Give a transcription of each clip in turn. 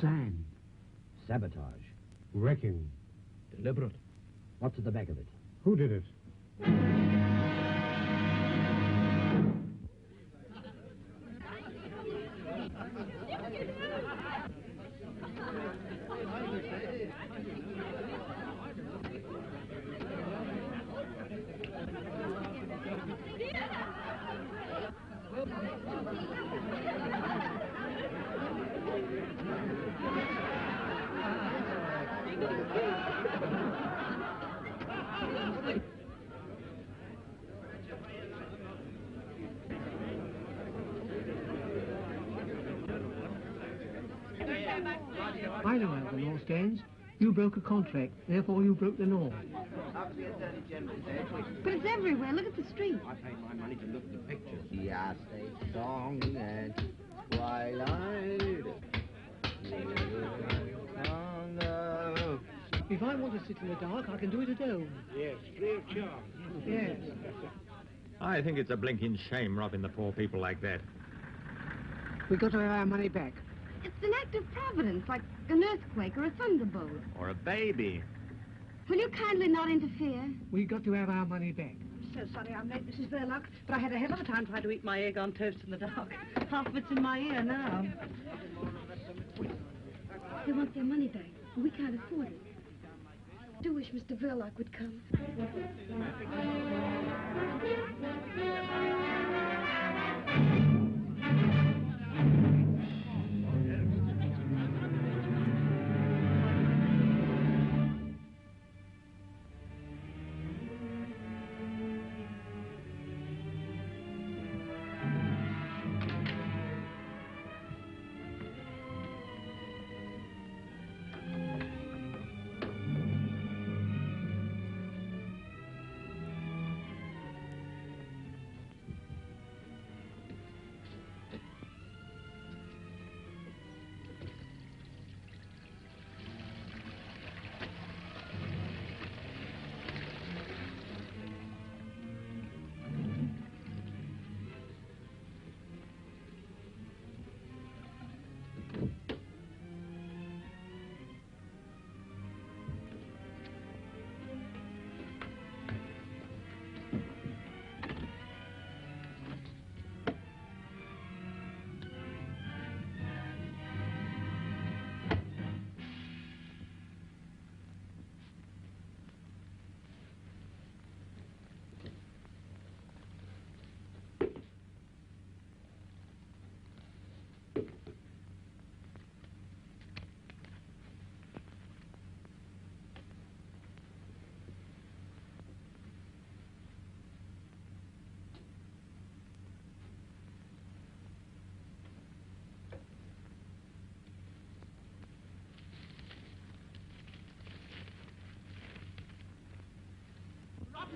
Sand. Sabotage. Wrecking. Deliberate. What's at the back of it? Who did it? I know how the law stands. You broke a contract, therefore you broke the law. But it's everywhere. Look at the street. I pay my money to look at the pictures. Yes, a song and twilight. If I want to sit in the dark, I can do it at home. Yes, free of charge. Yes. I think it's a blinking shame robbing the poor people like that. We've got to have our money back. It's an act of providence, like an earthquake or a thunderbolt. Or a baby. Will you kindly not interfere? We've got to have our money back. So sorry I'm late, Mrs. Verloc, but I had a hell of a time trying to eat my egg on toast in the dark. Half of it's in my ear now. They want their money back. We can't afford it. I do wish Mr. Verloc would come.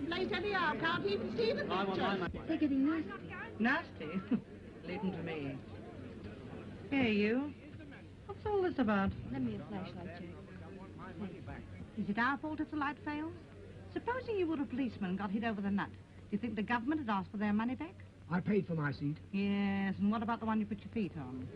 Late anyhow, can't even see the picture. They're getting nasty. Nasty? Leave them to me. Hey, you. What's all this about? Lend me a flashlight, Jack. Is it our fault if the light fails? Supposing you were a policeman and got hit over the nut, do you think the government had asked for their money back? I paid for my seat. Yes, and what about the one you put your feet on?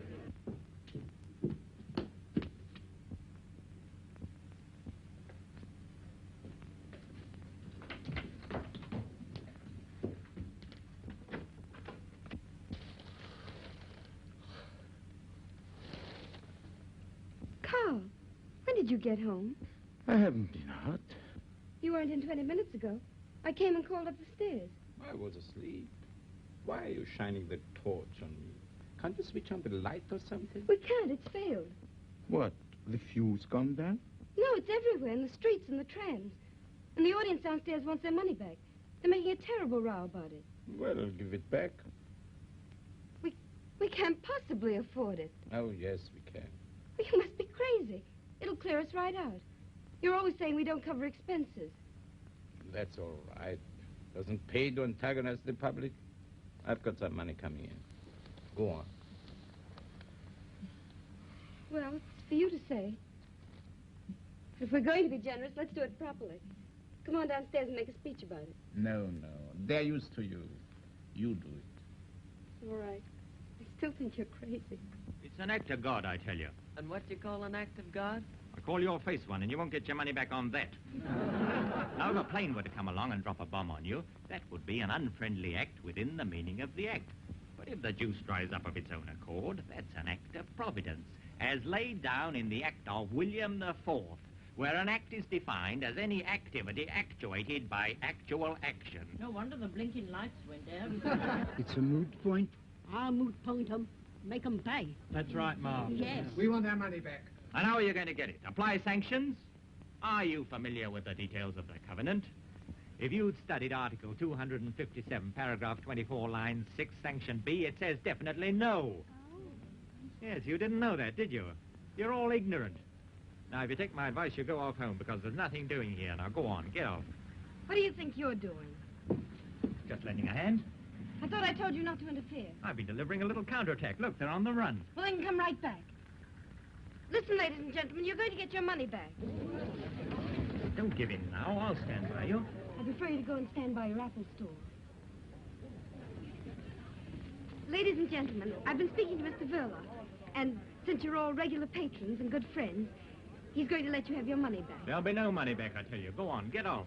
Carl, when did you get home? I haven't been out. You weren't in 20 minutes ago. I came and called up the stairs. I was asleep. Why are you shining the torch on me? Can't you switch on the light or something? We can't. It's failed. What? The fuse gone down? No, it's everywhere, in the streets and the trams. And the audience downstairs wants their money back. They're making a terrible row about it. Well, I'll give it back. We can't possibly afford it. Oh, yes, we can. You must be crazy. It'll clear us right out. You're always saying we don't cover expenses. That's all right. Doesn't pay to antagonize the public. I've got some money coming in. Go on. Well, it's for you to say. If we're going to be generous, let's do it properly. Come on downstairs and make a speech about it. No. They're used to you. You do it. All right. I still think you're crazy. It's an act of God, I tell you. And what do you call an act of God? I call your face one, and you won't get your money back on that. Now, if a plane were to come along and drop a bomb on you, that would be an unfriendly act within the meaning of the act. But if the juice dries up of its own accord, that's an act of providence, as laid down in the Act of William IV, where an act is defined as any activity actuated by actual action. No wonder the blinking lights went down. It's a moot point. I'll moot point them. Make them pay. That's right, Ma. Yes. We want our money back. And how are you going to get it? Apply sanctions? Are you familiar with the details of the covenant? If you'd studied Article 257, paragraph 24, line 6, sanction B, it says definitely no. Oh. Yes, you didn't know that, did you? You're all ignorant. Now, if you take my advice, you go off home, because there's nothing doing here. Now, go on, get off. What do you think you're doing? Just lending a hand. I thought I told you not to interfere. I've been delivering a little counterattack. Look, they're on the run. Well, then come right back. Listen, ladies and gentlemen, you're going to get your money back. Don't give in now. I'll stand by you. I prefer you to go and stand by your Apple store. Ladies and gentlemen, I've been speaking to Mr. Verloc, and since you're all regular patrons and good friends, he's going to let you have your money back. There'll be no money back, I tell you. Go on, get off.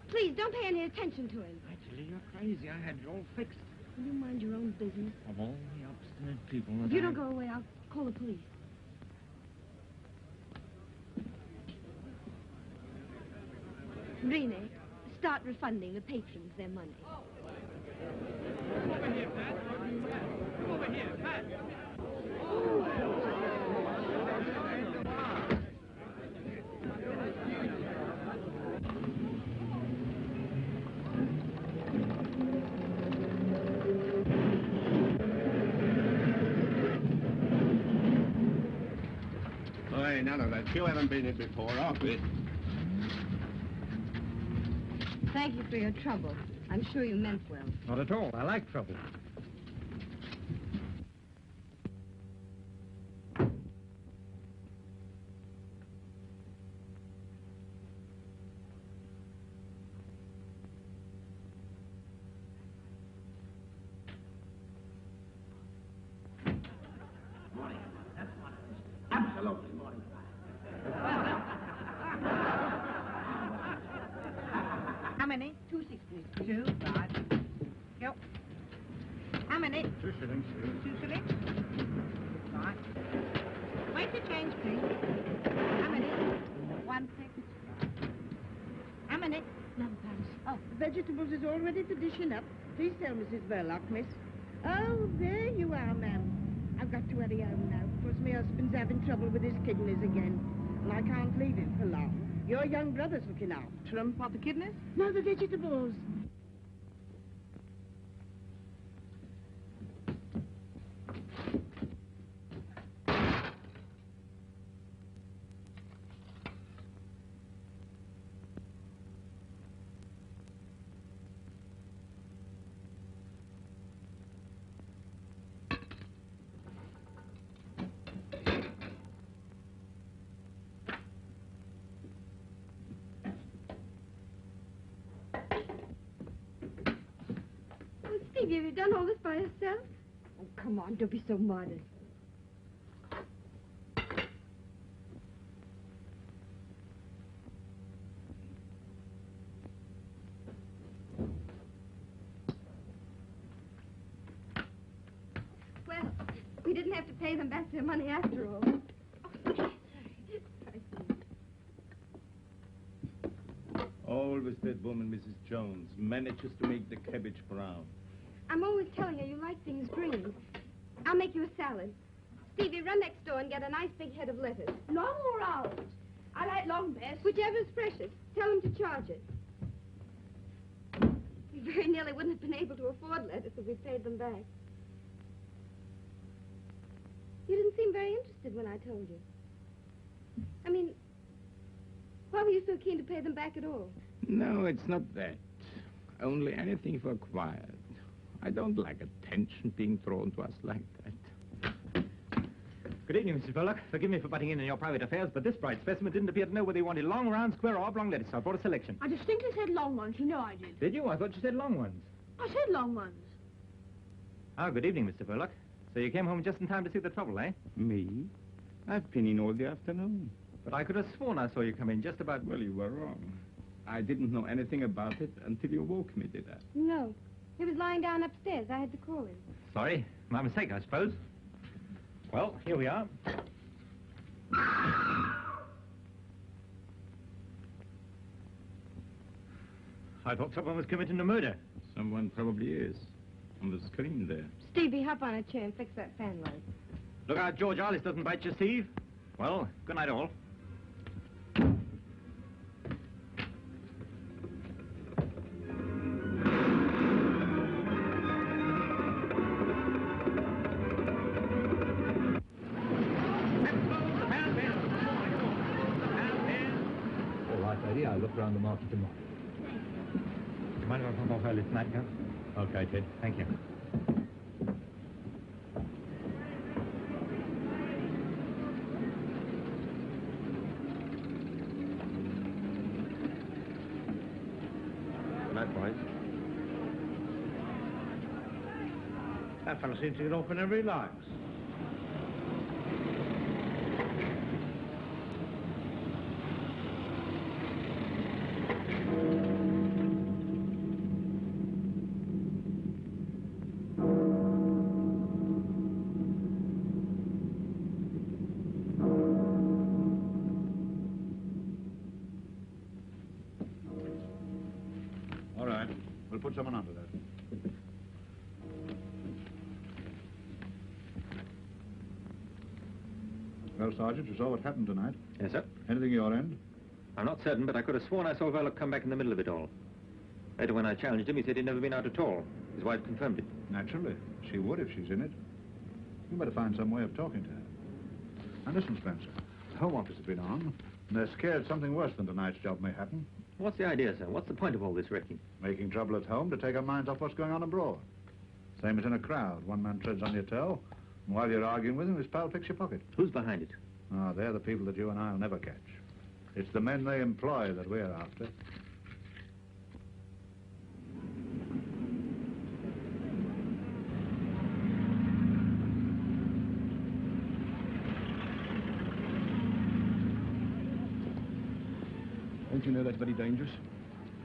Please, don't pay any attention to him. Actually, you're crazy. I had it all fixed. Will you mind your own business? Of all the obstinate people that If you don't go away, I'll call the police. Rene, start refunding the patrons their money. Over here, Pat. Over here, Pat. Hey, none of that. You haven't been here before, have we? Thank you for your trouble. I'm sure you meant well. Not at all. I like trouble. Absolutely morning. How many? 260. 2, 5. Go. How many? 2 shillings. 2 shillings. 5. Wait to change, please. How many? 1 6. How many? Another pound. Oh, the vegetables is all ready for dishing up. Please tell Mrs. Verloc, miss. Oh, there you are, ma'am. I've got to hurry home now, because my husband's having trouble with his kidneys again. And I can't leave him for long. Your young brother's looking after him. What, the kidneys? No, the vegetables. Stevie, have you done all this by yourself? Oh, come on, don't be so modest. Well, we didn't have to pay them back their money after all. Oh, sorry. Always that woman, Mrs. Jones, manages to make the cabbage brown. I'm always telling her you like things green. I'll make you a salad. Stevie, run next door and get a nice big head of lettuce. Long or round? I like long best. Whichever's freshest. Tell him to charge it. We very nearly wouldn't have been able to afford lettuce if we paid them back. You didn't seem very interested when I told you. I mean, why were you so keen to pay them back at all? No, it's not that. Only anything for quiet. I don't like attention being thrown to us like that. Good evening, Mrs. Verloc. Forgive me for butting in your private affairs, but this bright specimen didn't appear to know whether he wanted long, round, square, or oblong lettuce. I brought a selection. I distinctly said long ones. You know I did. Did you? I thought you said long ones. I said long ones. Ah, good evening, Mr. Verloc. So you came home just in time to see the trouble, eh? Me? I've been in all the afternoon. But I could have sworn I saw you come in just about... Well, you were wrong. I didn't know anything about it until you woke me, did I? No. He was lying down upstairs. I had to call him. Sorry. My mistake, I suppose. Well, here we are. I thought someone was committing a murder. Someone probably is. On the screen there. Stevie, hop on a chair and fix that fan light. Look out, George Arliss doesn't bite you, Steve. Well, good night, all. All right, lady, I'll look round the market tomorrow. Do you mind if I pop off early tonight, Gus? Okay, Ted. Thank you. Good night, boys. That fellow seems to get off whenever he likes. All right. We'll put someone under that. Well, Sergeant, you saw what happened tonight. Yes, sir. Anything your end? I'm not certain, but I could have sworn I saw Verloc come back in the middle of it all. Later, when I challenged him, he said he'd never been out at all. His wife confirmed it. Naturally. She would if she's in it. You better find some way of talking to her. Now, listen, Spencer. The Home Office has been on, and they're scared something worse than tonight's job may happen. What's the idea, sir? What's the point of all this wrecking? Making trouble at home to take our minds off what's going on abroad. Same as in a crowd. One man treads on your toe, and while you're arguing with him, his pal picks your pocket. Who's behind it? Ah, they're the people that you and I'll never catch. It's the men they employ that we're after. Don't you know that's very dangerous?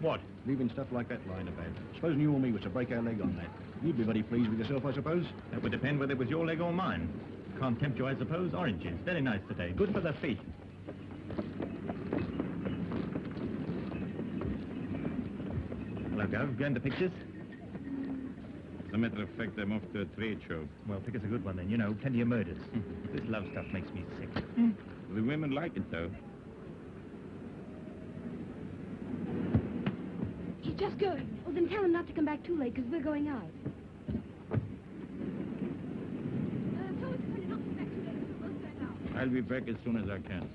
What? Leaving stuff like that lying about. Supposing you or me was to break our leg on that. You'd be very pleased with yourself, I suppose? That would depend whether it was your leg or mine. Can't tempt you, I suppose. Oranges. Very nice today. Good for the feet. Hello, Gov. Going to pictures? As a matter of fact, I'm off to a trade show. Well, pick us a good one then. You know, plenty of murders. This love stuff makes me sick. The women like it, though. He's just going. Well, then tell him not to come back too late, because we're going out. I'll be back as soon as I can.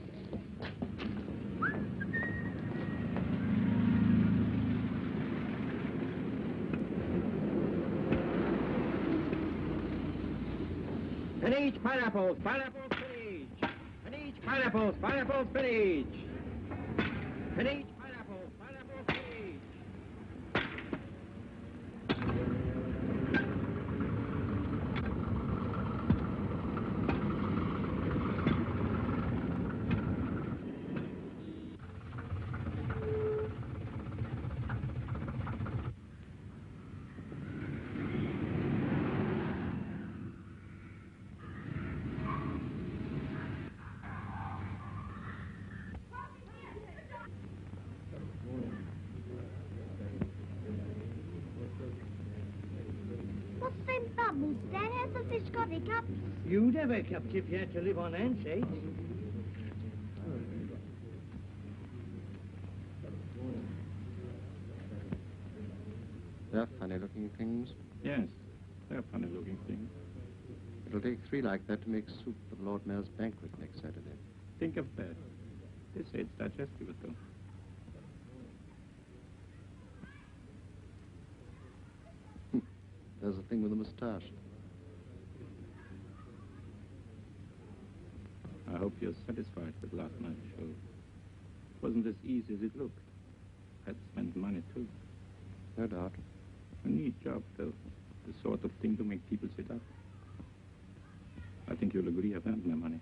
And each pineapples, pineapple spinach. And each pineapples, pineapple spinach. And each pineapples, pineapple spinach. What's them bubbles, Dad? How's the fish got hiccups? You'd have hiccups if you had to live on handshakes. They're funny-looking things. Yes, they're funny-looking things. It'll take 3 like that to make soup for the Lord Mayor's banquet next Saturday. Think of that. They say it's digestive, though. There's a thing with a moustache. I hope you're satisfied with last night's show. It wasn't as easy as it looked. Had to spend money, too. No doubt. A neat job, though. The sort of thing to make people sit up. I think you'll agree I've earned my money.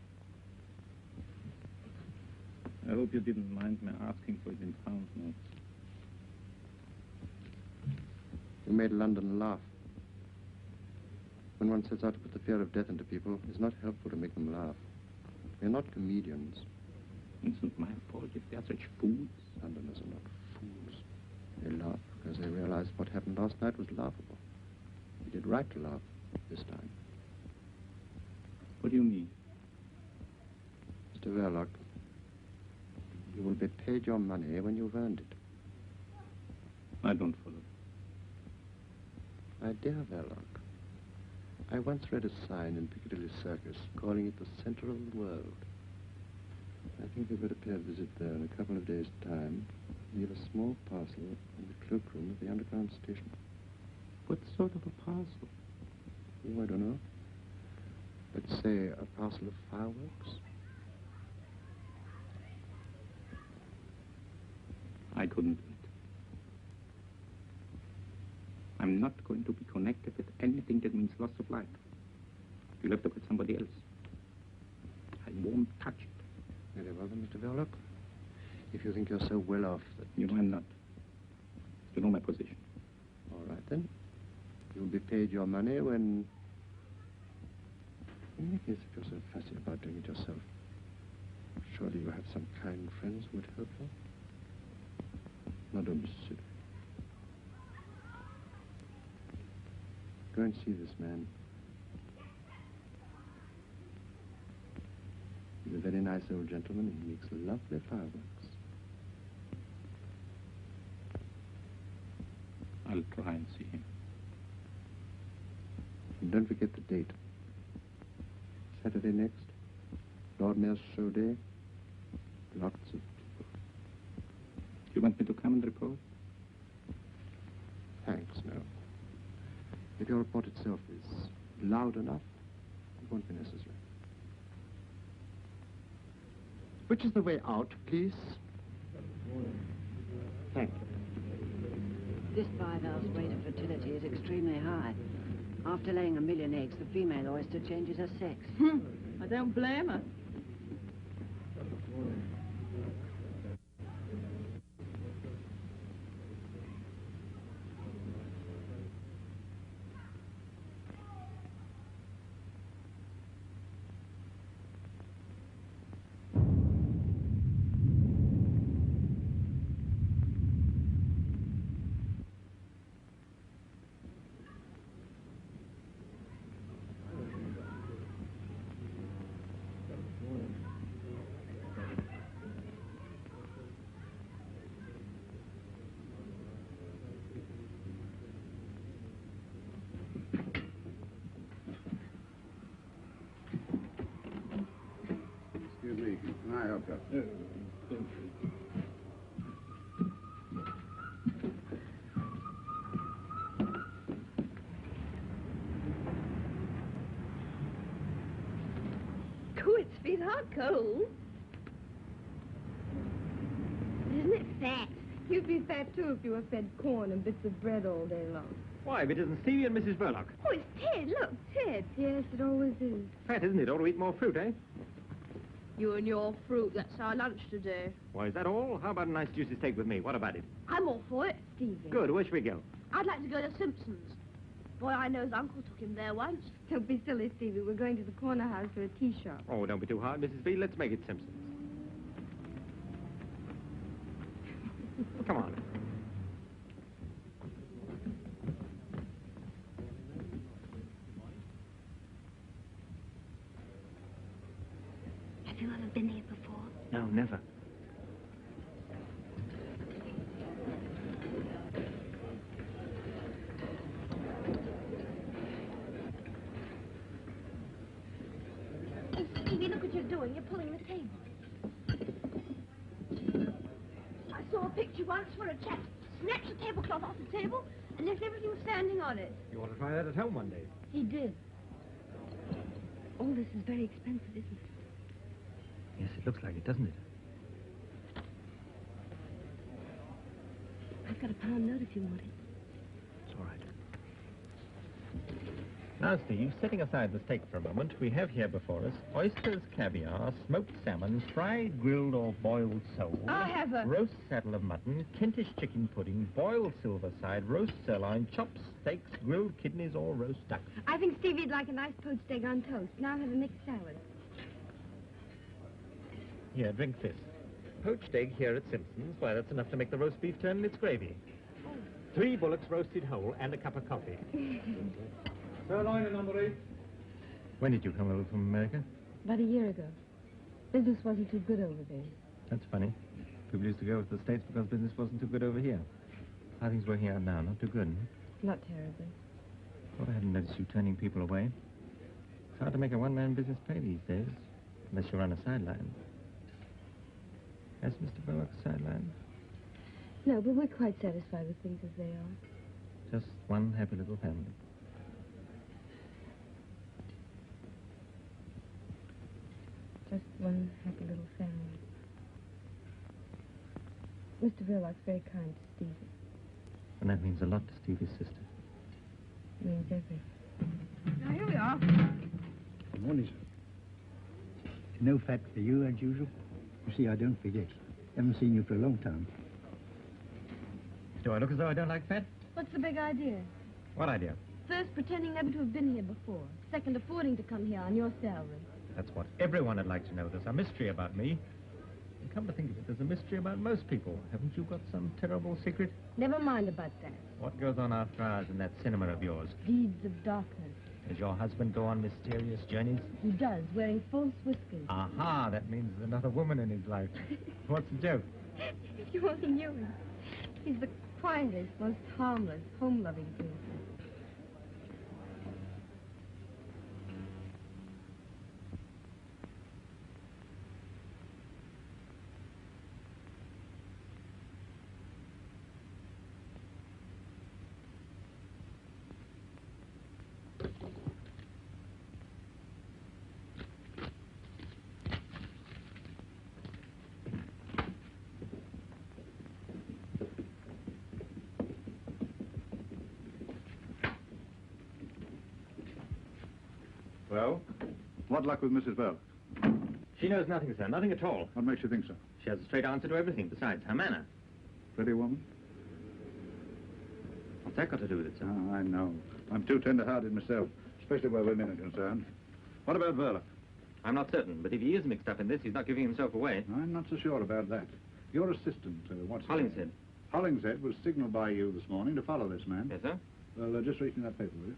I hope you didn't mind me asking for it in pound notes. You made London laugh. When one sets out to put the fear of death into people, it's not helpful to make them laugh. We're not comedians. It isn't my fault if they're such fools. Londoners are not fools. They laugh because they realize what happened last night was laughable. We did right to laugh this time. What do you mean? Mr. Verloc, you will be paid your money when you've earned it. I don't follow. My dear Verloc, I once read a sign in Piccadilly Circus calling it the center of the world. I think we'd better pay a visit there in a couple of days' time. Leave a small parcel in the cloakroom of the underground station. What sort of a parcel? Oh, I don't know. Let's say a parcel of fireworks. I couldn't do it. I'm not going to be connected with anything that means loss of life. You'll have to get somebody else. I won't touch it. Very well then, Mr. Verloc. If you think you're so well off that... You know I'm not. You know my position. All right then. You'll be paid your money when... In any case, if you're so fussy about doing it yourself, surely you have some kind friends who would help you. Now don't be silly. Go and see this man. He's a very nice old gentleman and he makes lovely fireworks. I'll try and see him. And don't forget the date. Saturday next. Lord Mayor's show day. Lots of people. Do you want me to come and report? Thanks, no. If your report itself is loud enough, it won't be necessary. Which is the way out, please? Thank you. This bivalve's rate of fertility is extremely high. After laying 1 million eggs, the female oyster changes her sex. I don't blame her. Excuse me, can I help you? Good, sweetheart, cold. Isn't it fat? You'd be fat, too, if you were fed corn and bits of bread all day long. Why, if it isn't Stevie and Mrs. Verloc. Oh, it's Ted. Look, Ted. Yes, it always is. Fat, isn't it? Ought to eat more fruit, eh? You and your fruit, that's our lunch today. Why, is that all? How about a nice juicy steak with me? What about it? I'm all for it. Stevie. Good. Where should we go? I'd like to go to Simpson's. Boy, I know his uncle took him there once. Don't be silly, Stevie. We're going to the corner house for a tea shop. Oh, don't be too hard, Mrs. B. Let's make it Simpson's. Come on. Have you ever been here before? No, never. Hey, Stevie, look what you're doing. You're pulling the table. I saw a picture once where a chap snatched the tablecloth off the table and left everything standing on it. You want to try that at home one day? He did. All this is very expensive, isn't it? Yes, it looks like it, doesn't it? I've got £1 note if you want it. It's all right. Now, Steve, setting aside the steak for a moment, we have here before us oysters, caviar, smoked salmon, fried, grilled or boiled sole. I'll have a... roast saddle of mutton, Kentish chicken pudding, boiled silver side, roast sirloin, chopped steaks, grilled kidneys or roast duck. I think Stevie'd like a nice poached egg on toast. Now I'll have a mixed salad. Here, drink this. Poached egg here at Simpson's. Why, that's enough to make the roast beef turn in its gravy. 3 bullocks roasted whole and a cup of coffee. Sirloin, number 8. When did you come over from America? About a year ago. Business wasn't too good over there. That's funny. People used to go to the States because business wasn't too good over here. How are things working out now? Not too good, huh? Not terribly. Thought I hadn't noticed you turning people away. It's hard to make a one-man business pay these days, unless you run a sideline. Has Mr. Bullock a sideline? No, but we're quite satisfied with things as they are. Just one happy little family. Just one happy little family. Mr. Verlock's very kind to Stevie. And that means a lot to Stevie's sister. It means everything. Now, here we are. Good morning, sir. No fat for you, as usual. You see, I don't forget. Haven't seen you for a long time. Do I look as though I don't like fat? What's the big idea? What idea? First, pretending never to have been here before. Second, affording to come here on your salary. That's what everyone would like to know. There's a mystery about me. And come to think of it, there's a mystery about most people. Haven't you got some terrible secret? Never mind about that. What goes on after hours in that cinema of yours? Deeds of darkness. Does your husband go on mysterious journeys? He does, wearing false whiskers. Aha, that means there's another woman in his life. What's the joke? If you only knew him. He's the quietest, most harmless, home-loving person. Well, what luck with Mrs. Bell? She knows nothing, sir. Nothing at all. What makes you think so? She has a straight answer to everything, besides her manner. Pretty woman? What's that got to do with it, sir? Oh, I know. I'm too tender-hearted myself, especially where women are concerned. What about Verlock? I'm not certain, but if he is mixed up in this, he's not giving himself away. I'm not so sure about that. Your assistant, what's Hollingshead. Hollingshead was signaled by you this morning to follow this man. Yes, sir? Well, just reach me that paper, will you?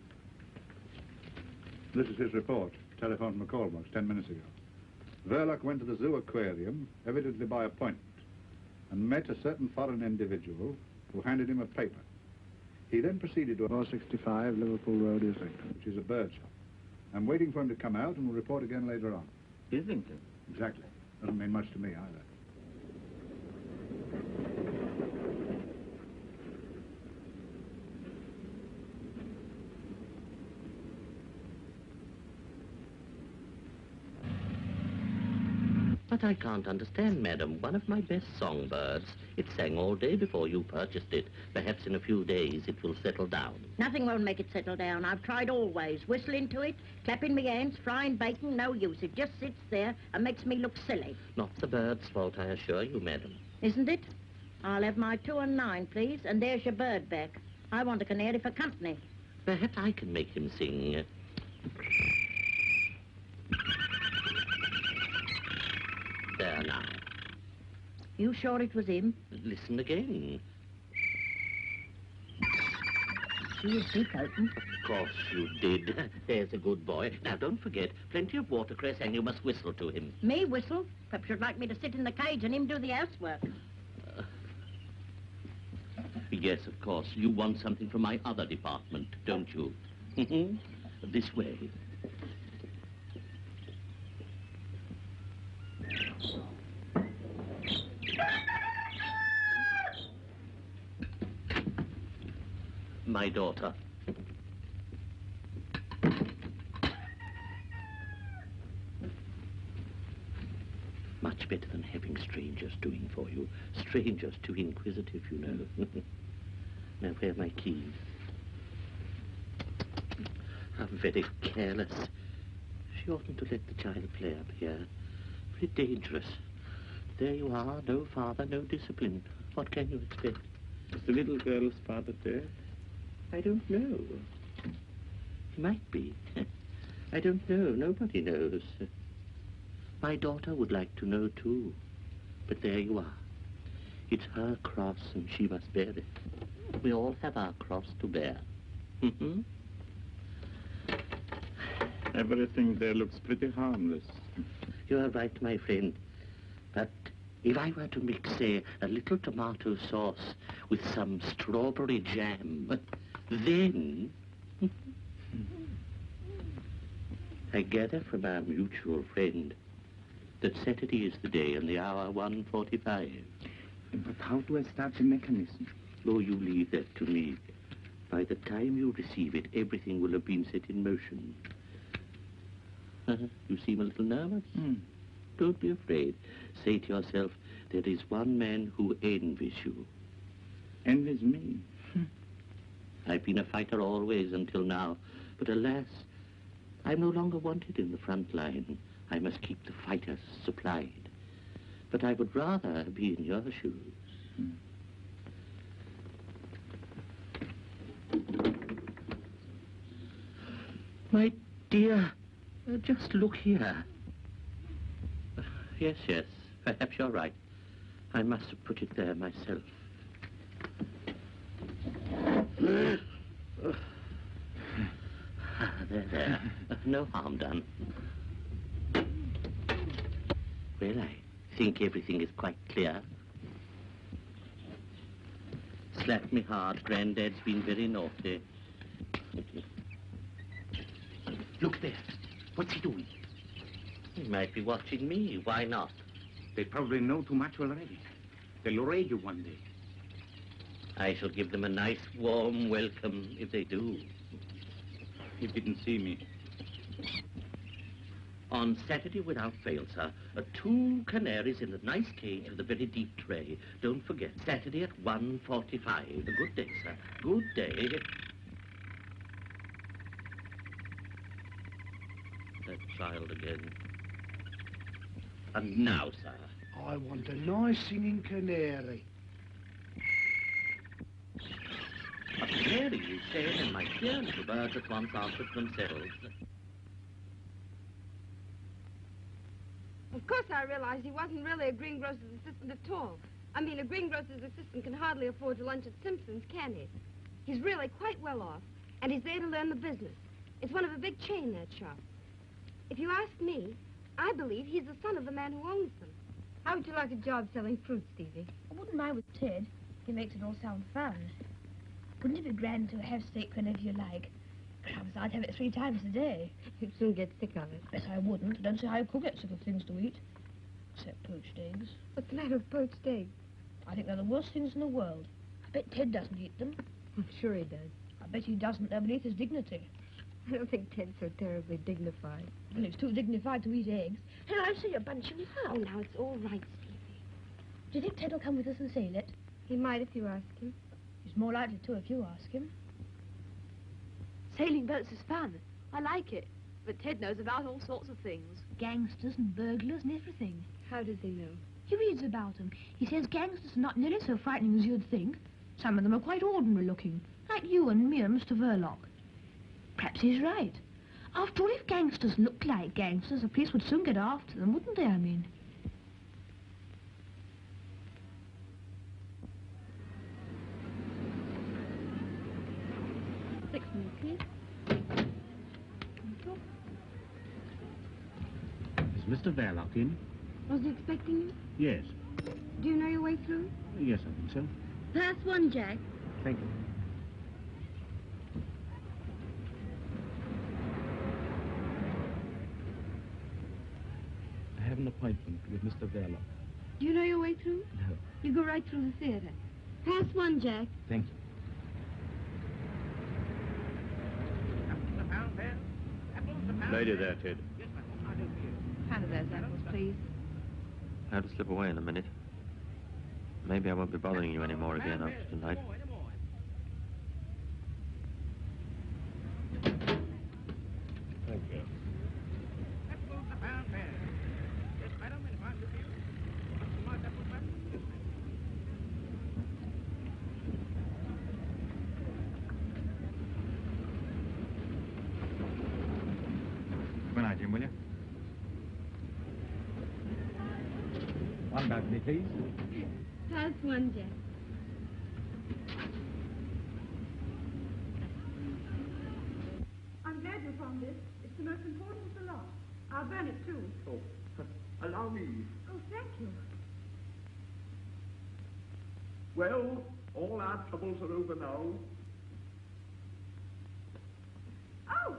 This is his report. Telephone from a call box 10 minutes ago. Verlock went to the zoo aquarium, evidently by appointment, and met a certain foreign individual who handed him a paper. He then proceeded to 465 Liverpool Road, Islington. which is a bird shop. I'm waiting for him to come out and will report again later on. Islington? Exactly. Doesn't mean much to me either. But I can't understand, madam. One of my best songbirds. It sang all day before you purchased it. Perhaps in a few days it will settle down. Nothing won't make it settle down. I've tried always. Whistling to it, clapping my hands, frying bacon, no use. It just sits there and makes me look silly. Not the bird's fault, I assure you, madam. Isn't it? I'll have my 2 and 9, please, and there's your bird back. I want a canary for company. Perhaps I can make him sing. There now. You sure it was him? Listen again. She was deep open. Of course you did. There's a good boy. Now, don't forget, plenty of watercress, and you must whistle to him. Me whistle? Perhaps you'd like me to sit in the cage and him do the housework. Yes, of course. You want something from my other department, don't you? This way. My daughter. Much better than having strangers doing for you. Strangers too inquisitive, you know. Now, where are my keys? I'm very careless. She oughtn't to let the child play up here. Very dangerous. There you are, no father, no discipline. What can you expect? Is the little girl's father dead? I don't know. He might be. I don't know. Nobody knows. My daughter would like to know, too. But there you are. It's her cross, and she must bear it. We all have our cross to bear. Everything there looks pretty harmless. You are right, my friend. But if I were to mix, say, a little tomato sauce with some strawberry jam, then... I gather from our mutual friend that Saturday is the day and the hour 1:45. But how do I start the mechanism? Oh, you leave that to me. By the time you receive it, everything will have been set in motion. You seem a little nervous. Don't be afraid. Say to yourself, there is one man who envies you. Envies me? I've been a fighter always until now, but alas, I'm no longer wanted in the front line. I must keep the fighters supplied. But I would rather be in your shoes. My dear, just look here. Yes, perhaps you're right. I must have put it there myself. There. No harm done. Well, I think everything is quite clear. Slap me hard. Granddad's been very naughty. Look there. What's he doing? He might be watching me. Why not? They probably know too much already. They'll raid you one day. I shall give them a nice, warm welcome if they do. He didn't see me. On Saturday, without fail, sir, 2 canaries in a nice cage with a very deep tray. Don't forget, Saturday at 1:45. Good day, sir. Good day. That child again. And now, sir. I want a nice singing canary. A canary, you said, and my dear little birds at once answered themselves. Of course I realized he wasn't really a greengrocer's assistant at all. I mean, a greengrocer's assistant can hardly afford to lunch at Simpson's, can he? He's really quite well off, and he's there to learn the business. It's one of a big chain, that shop. If you ask me, I believe he's the son of the man who owns them. How would you like a job selling fruit, Stevie? I wouldn't mind with Ted. He makes it all sound fun. Wouldn't it be grand to have steak whenever you like? Crumbs, I'd have it 3 times a day. You'd soon get sick of it. Yes, I wouldn't. I don't see how you could get sick of things to eat. Except poached eggs. What's the matter with poached eggs? I think they're the worst things in the world. I bet Ted doesn't eat them. I'm sure he does. I bet he doesn't. They're beneath his dignity. I don't think Ted's so terribly dignified. Well, he's too dignified to eat eggs. Hey, I see you're bunching him up. Oh, now, it's all right, Stevie. Do you think Ted will come with us and sail it? He might if you ask him. He's more likely to if you ask him. Sailing boats is fun. I like it. But Ted knows about all sorts of things. Gangsters and burglars and everything. How does he know? He reads about them. He says gangsters are not nearly so frightening as you'd think. Some of them are quite ordinary looking, like you and me and Mr. Verloc. Perhaps he's right. After all, if gangsters looked like gangsters, the police would soon get after them, wouldn't they, I mean? Fix me, please. Is Mr. Verloc in? Was he expecting you? Yes. Do you know your way through? Yes, I think so. Pass 1, Jack. Thank you. I have an appointment with Mr. Verloc. Do you know your way through? No. You go right through the theater. Pass 1, Jack. Thank you. Lady there, Ted. Hand of those apples, please. I have to slip away in a minute. Maybe I won't be bothering you anymore again after tonight. Balcony, please. House 1, Jack. I'm glad you found this. It's the most important of the lot. I'll burn it, too. Oh, allow me. Oh, thank you. Well, all our troubles are over now. Oh!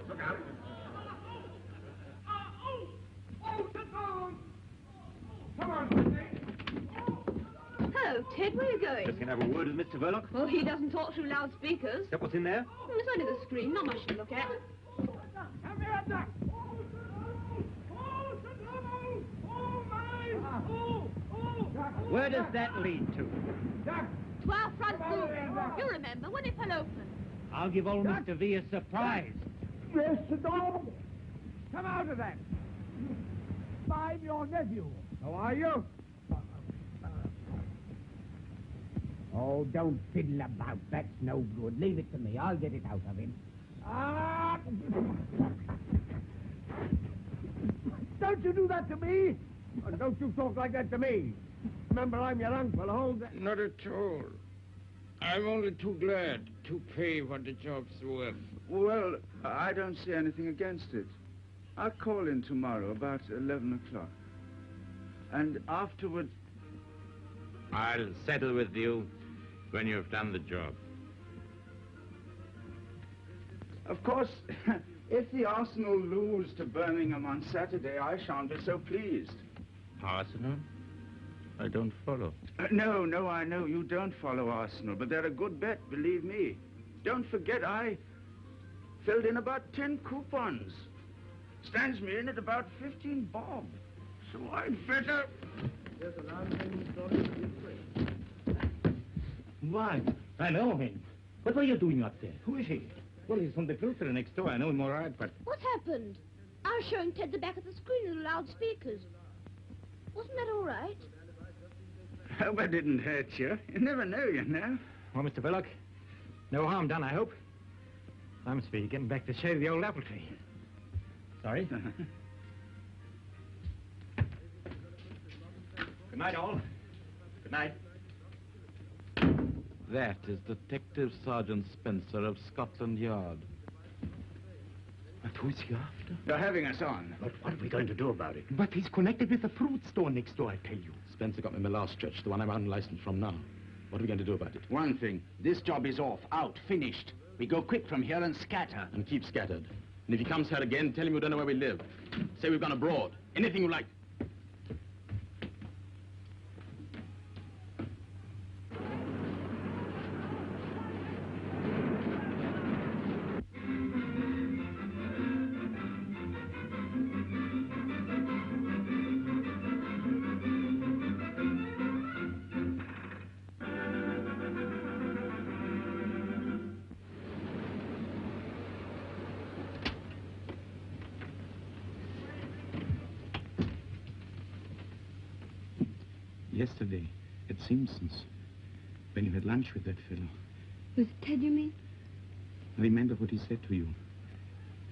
Look out. Come on, Sidney. Hello, Ted, where are you going? Just going to have a word with Mr. Verloc. Well, he doesn't talk through loudspeakers. Is that what's in there? Well, it's only the screen, not much to look at. Come here, Duck. Where does that lead to? To our front door. You remember when it fell open. I'll give old Mr. V a surprise. Yes, dog. Come out of that. I'm your nephew. How are you? Oh, don't fiddle about. That's no good. Leave it to me. I'll get it out of him. Ah! Don't you do that to me? And don't you talk like that to me. Remember, I'm your uncle. Hold that. Not at all. I'm only too glad to pay what the job's worth. Well, I don't see anything against it. I'll call in tomorrow about 11 o'clock. And afterward... I'll settle with you when you've done the job. Of course, if the Arsenal lose to Birmingham on Saturday, I shan't be so pleased. Arsenal? I don't follow. No, I know you don't follow Arsenal, but they're a good bet, believe me. Don't forget, I filled in about 10 coupons. Stands me in at about 15 bob. So I'd better... Why, I know him. What were you doing up there? Who is he? Well, he's from the filter next door. I know him all right, but... What happened? I was showing Ted the back of the screen with the loudspeakers. Wasn't that all right? Hope I didn't hurt you. You never know, you know. Well, Mr. Verloc, no harm done, I hope. I must be getting back to shave the old apple tree. Sorry. Good night, all. Good night. That is Detective Sergeant Spencer of Scotland Yard. But who's he after? You're having us on. But what are we going to do about it? But he's connected with the fruit store next door, I tell you. Spencer got me my last stretch, the one I'm unlicensed from now. What are we going to do about it? One thing. This job is off, out, finished. We go quick from here and scatter. And keep scattered. And if he comes here again, tell him we don't know where we live. Say we've gone abroad. Anything you like. Yesterday, at Simpson's, when you had lunch with that fellow. Was it Ted, you mean? Remember what he said to you.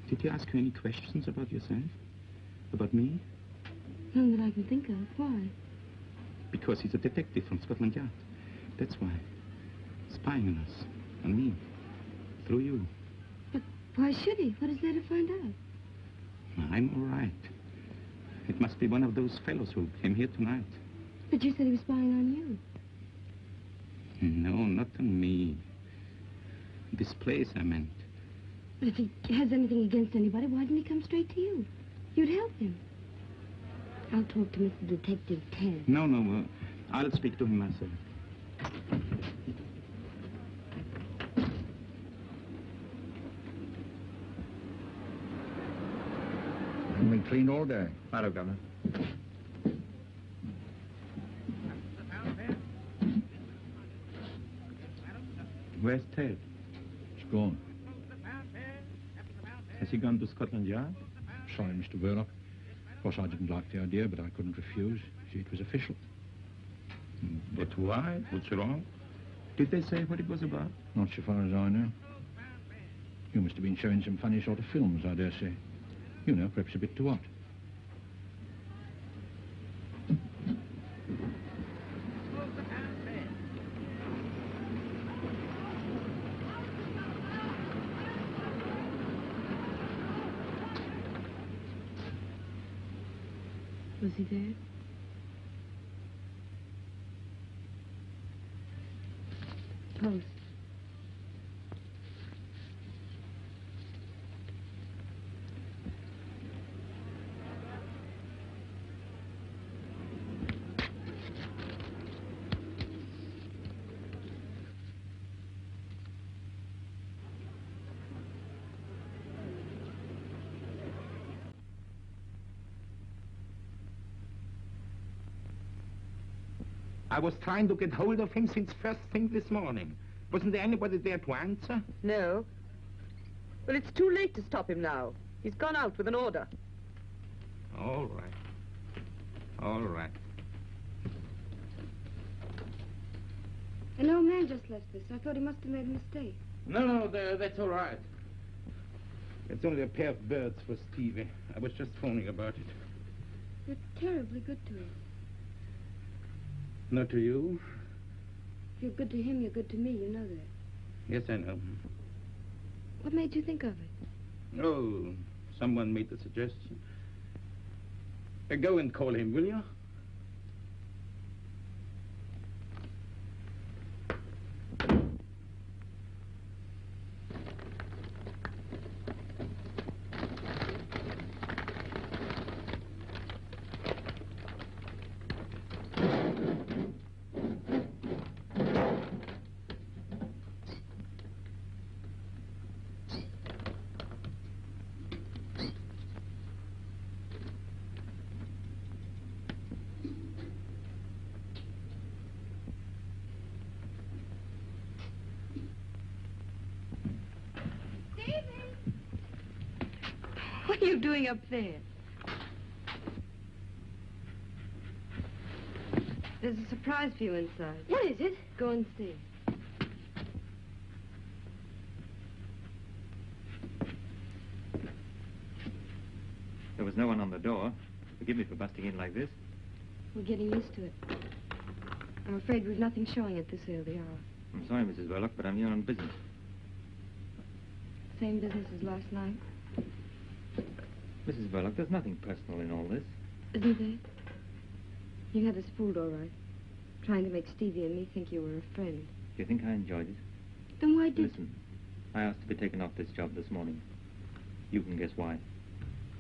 Did he ask you any questions about yourself? About me? None that I can think of. Why? Because he's a detective from Scotland Yard. That's why. Spying on us. On me. Through you. But why should he? What is there to find out? I'm all right. It must be one of those fellows who came here tonight. But you said he was spying on you. No, not on me. This place, I meant. But if he has anything against anybody, why didn't he come straight to you? You'd help him. I'll talk to Mr. Detective Ted. No, I'll speak to him myself. I've been cleaned all day. Hello, Governor. Where's Ted? It's gone. Has he gone to Scotland Yard? Sorry, Mr. Verloc. Of course, I didn't like the idea, but I couldn't refuse. See, it was official. But why? What's wrong? Did they say what it was about? Not so far as I know. You must have been showing some funny sort of films, I dare say. You know, perhaps a bit too hot. Was he there? Post. I was trying to get hold of him since first thing this morning. Wasn't there anybody there to answer? No. Well, it's too late to stop him now. He's gone out with an order. All right. All right. An old man just left this. I thought he must have made a mistake. No, that's all right. It's only a pair of birds for Stevie. I was just phoning about it. You're terribly good to him. Not to you? If you're good to him, you're good to me. You know that. Yes, I know. What made you think of it? Oh, someone made the suggestion. Go and call him, will you? What are you doing up there? There's a surprise for you inside. What is it? Go and see. There was no one on the door. Forgive me for busting in like this. We're getting used to it. I'm afraid we've nothing showing at this early hour. I'm sorry, Mrs. Verloc, but I'm here on business. Same business as last night. Mrs. Verloc, there's nothing personal in all this. Isn't there? You had us fooled, all right. Trying to make Stevie and me think you were a friend. Do you think I enjoyed it? Then why did... Listen, I asked to be taken off this job this morning. You can guess why.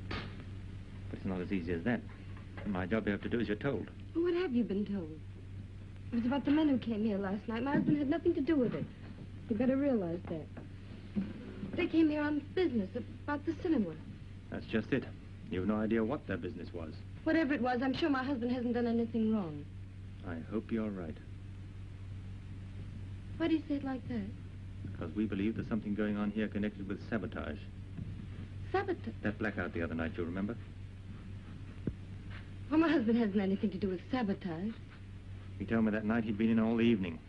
But it's not as easy as that. And my job you have to do as you're told. Well, what have you been told? It was about the men who came here last night. My husband had nothing to do with it. You better realize that. They came here on business about the cinema. That's just it. You've no idea what their business was. Whatever it was, I'm sure my husband hasn't done anything wrong. I hope you're right. Why do you say it like that? Because we believe there's something going on here connected with sabotage. Sabotage? That blackout the other night, you remember? Well, my husband hasn't anything to do with sabotage. He told me that night he'd been in all the evening.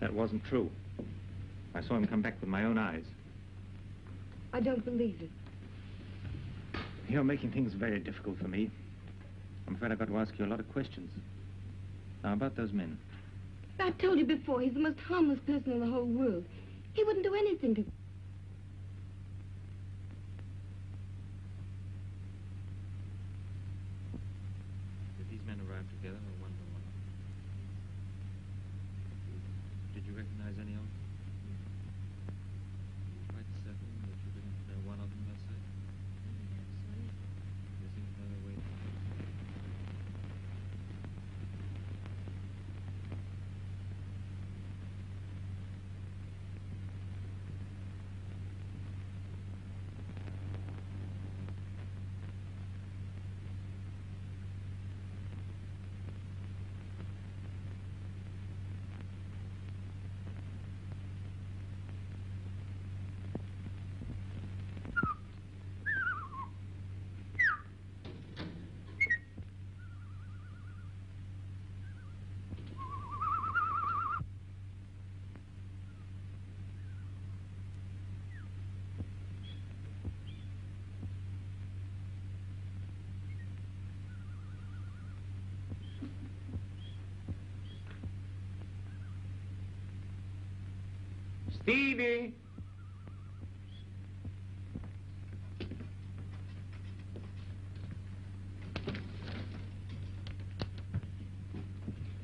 That wasn't true. I saw him come back with my own eyes. I don't believe it. You're making things very difficult for me. I'm afraid I've got to ask you a lot of questions. Now, about those men. I've told you before, he's the most harmless person in the whole world. He wouldn't do anything to... Did these men arrive together or one by one? Did you recognize any of them? Quite certain that you didn't know one of them, let's say? You seem to know their way. Stevie!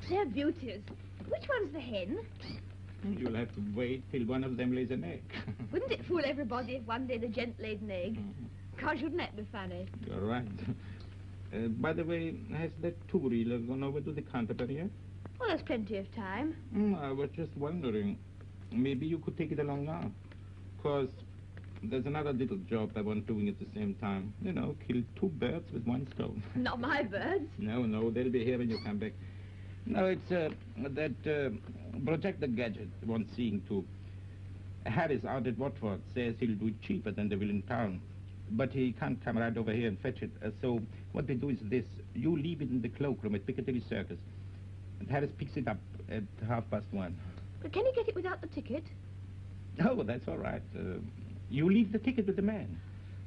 They're beauties. Which one's the hen? You'll have to wait till one of them lays an egg. Wouldn't it fool everybody if one day the gent laid an egg? Gosh, wouldn't that be funny? You're right. By the way, has that two-reeler gone over to the Canterbury yet? Well, there's plenty of time. I was just wondering. Maybe you could take it along now. 'Cause there's another little job I want doing at the same time. You know, kill two birds with one stone. Not my birds. No, they'll be here when you come back. No, it's that projector gadget wants seeing to. Harris out at Watford says he'll do it cheaper than they will in town. But he can't come right over here and fetch it. So what we do is this. You leave it in the cloakroom at Piccadilly Circus. And Harris picks it up at 1:30. But can he get it without the ticket? Oh, that's all right. You leave the ticket with the man.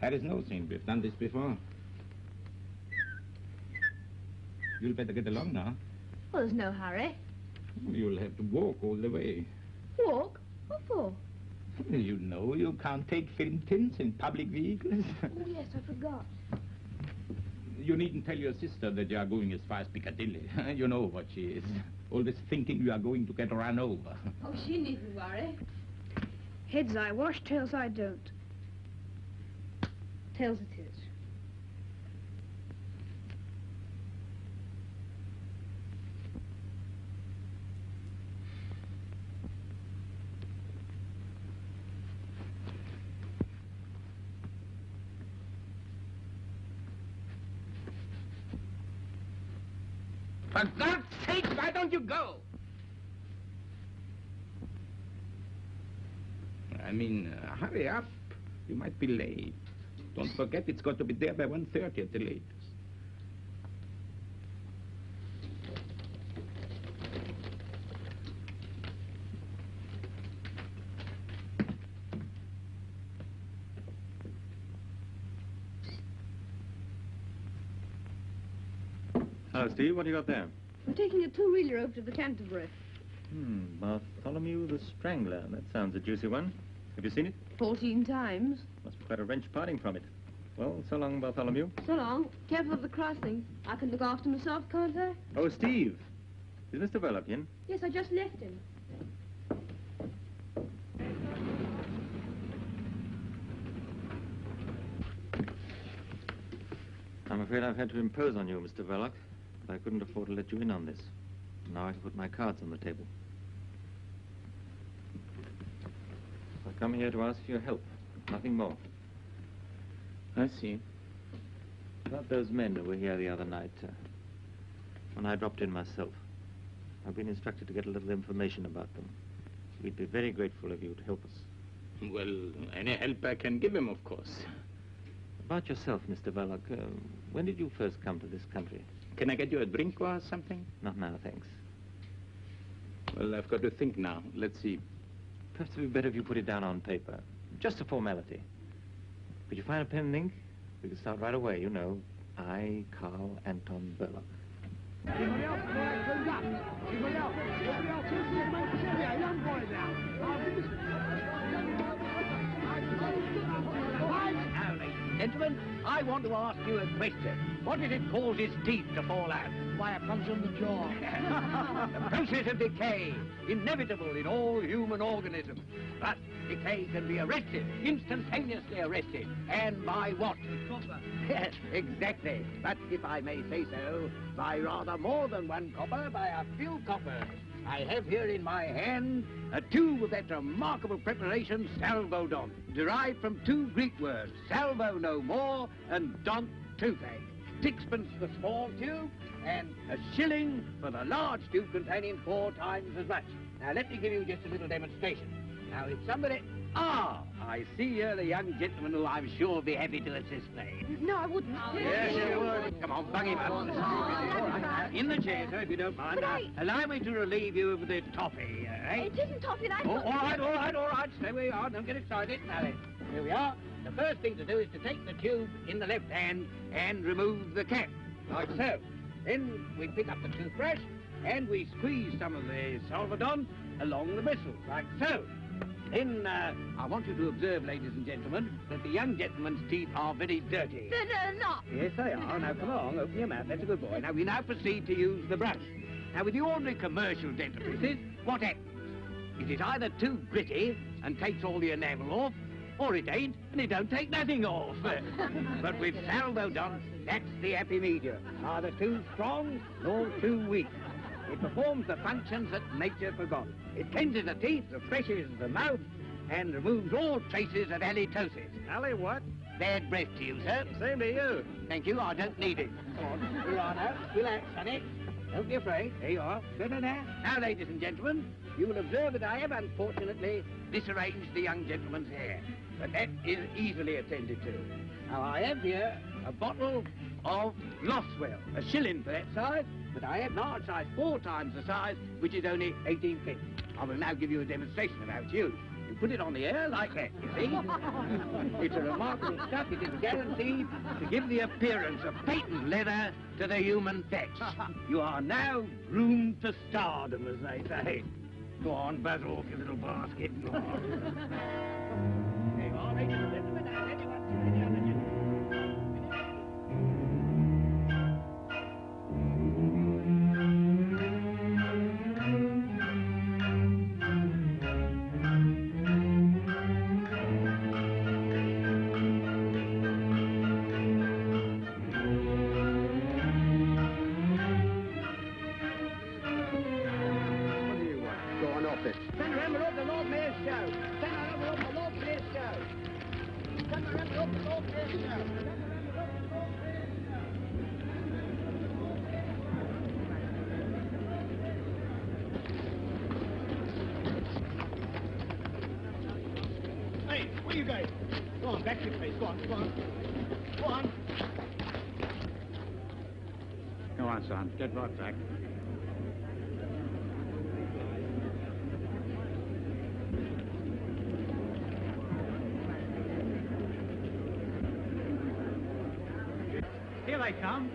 Harris knows him. We've done this before. You'll better get along now. Well, there's no hurry. You'll have to walk all the way. Walk? What for? You know you can't take film tints in public vehicles. Oh, yes, I forgot. You needn't tell your sister that you are going as far as Piccadilly. You know what she is. Always thinking you are going to get run over. Oh, she needn't worry. Heads I wash, tails I don't. Tails it is. For God's sake, why don't you go? I mean, hurry up. You might be late. Don't forget it's got to be there by 1:30 at the latest. Hello, Steve. What do you got there? I'm taking a two-reeler over to the Canterbury. Bartholomew the Strangler. That sounds a juicy one. Have you seen it? 14 times. Must be quite a wrench parting from it. Well, so long, Bartholomew. So long. Careful of the crossing. I can look after myself, can't I? Oh, Steve. Is Mr. Verloc in? Yes, I just left him. I'm afraid I've had to impose on you, Mr. Verloc. But I couldn't afford to let you in on this. Now I can put my cards on the table. I've come here to ask for your help. Nothing more. I see. About those men who were here the other night, when I dropped in myself, I've been instructed to get a little information about them. We'd be very grateful of you to help us. Well, any help I can give him, of course. About yourself, Mr. Verloc, when did you first come to this country? Can I get you a drink or something? Not now, thanks. Well, I've got to think now. Let's see. Perhaps it would be better if you put it down on paper. Just a formality. Could you find a pen and ink? We could start right away, you know. I, Carl Anton Verloc. Now, ladies and gentlemen, I want to ask you a question. What is it causes teeth to fall out? Why, it comes from the jaw. The process of decay, inevitable in all human organisms. But decay can be arrested, instantaneously arrested. And by what? Copper. Yes, exactly. But if I may say so, by rather more than one copper, by a few coppers. I have here in my hand a tube of that remarkable preparation, Salvodont, derived from two Greek words, salvo no more and dont toothache. 6pence the small tube and a shilling for the large tube containing 4 times as much. Now let me give you just a little demonstration. Now if somebody... Ah, I see here the young gentleman who I'm sure will be happy to assist me. No, I wouldn't. Yes, you would. Come on, bung him up. In the chair, sir, if you don't mind. Allow me to relieve you of the toffee, eh? It isn't toffee, I all right. Stay where you are. Don't get excited. Now then, here we are. The first thing to do is to take the tube in the left hand and remove the cap, like so. Then we pick up the toothbrush and we squeeze some of the Salvodont along the bristles, like so. Then, I want you to observe, ladies and gentlemen, that the young gentleman's teeth are very dirty. They're not. Yes, they are. Now, come along, open your mouth. That's a good boy. Now, we now proceed to use the brush. Now, with the ordinary commercial dentifrices, what happens? It is either too gritty and takes all the enamel off, or it ain't and it don't take nothing off. But with Sabotage, that's the happy medium. Neither too strong nor too weak. It performs the functions that nature forgot. It cleanses the teeth, refreshes the mouth, and removes all traces of halitosis. Ali, what? Bad breath to you, sir. Same to you. Thank you, I don't need it. Come on, here you are now. Relax, sonny. Don't be afraid. There you are. Better now. Now, ladies and gentlemen, you will observe that I have, unfortunately, disarranged the young gentleman's hair. But that is easily attended to. Now, I have here a bottle of Loswell, a shilling for that size, but I have large size, 4 times the size, which is only 18p. I will now give you a demonstration of how it's used. You put it on the air like that, you see? It's a remarkable stuff. It is guaranteed to give the appearance of patent leather to the human fetch. You are now groomed to stardom, as they say. Go on, buzz off your little basket. Go on. There you are, ladies and gentlemen. Now, everyone's sitting down and son. Get right back. Here they come.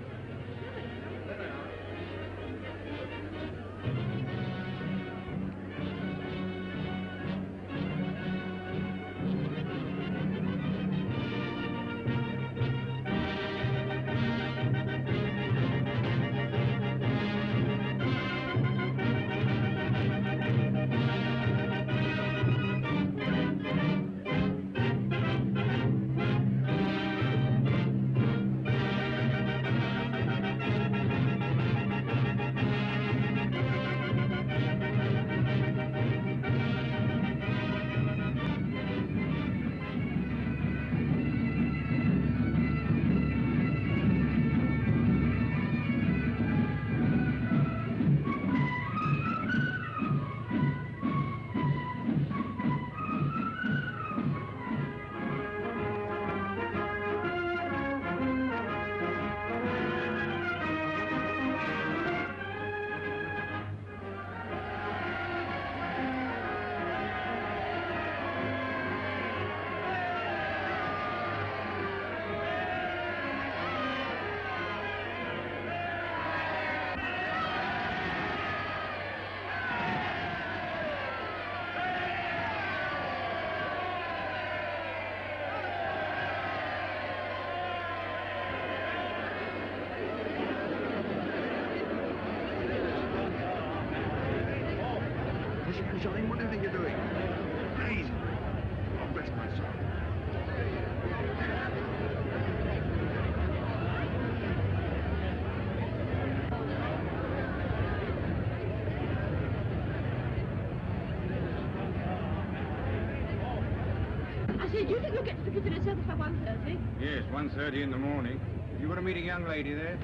What do you think you're doing? Crazy. Oh, bless my soul. I said, do you think you'll get to the Piccadilly Circus by 1:30? Yes, 1:30 in the morning. You want to meet a young lady there?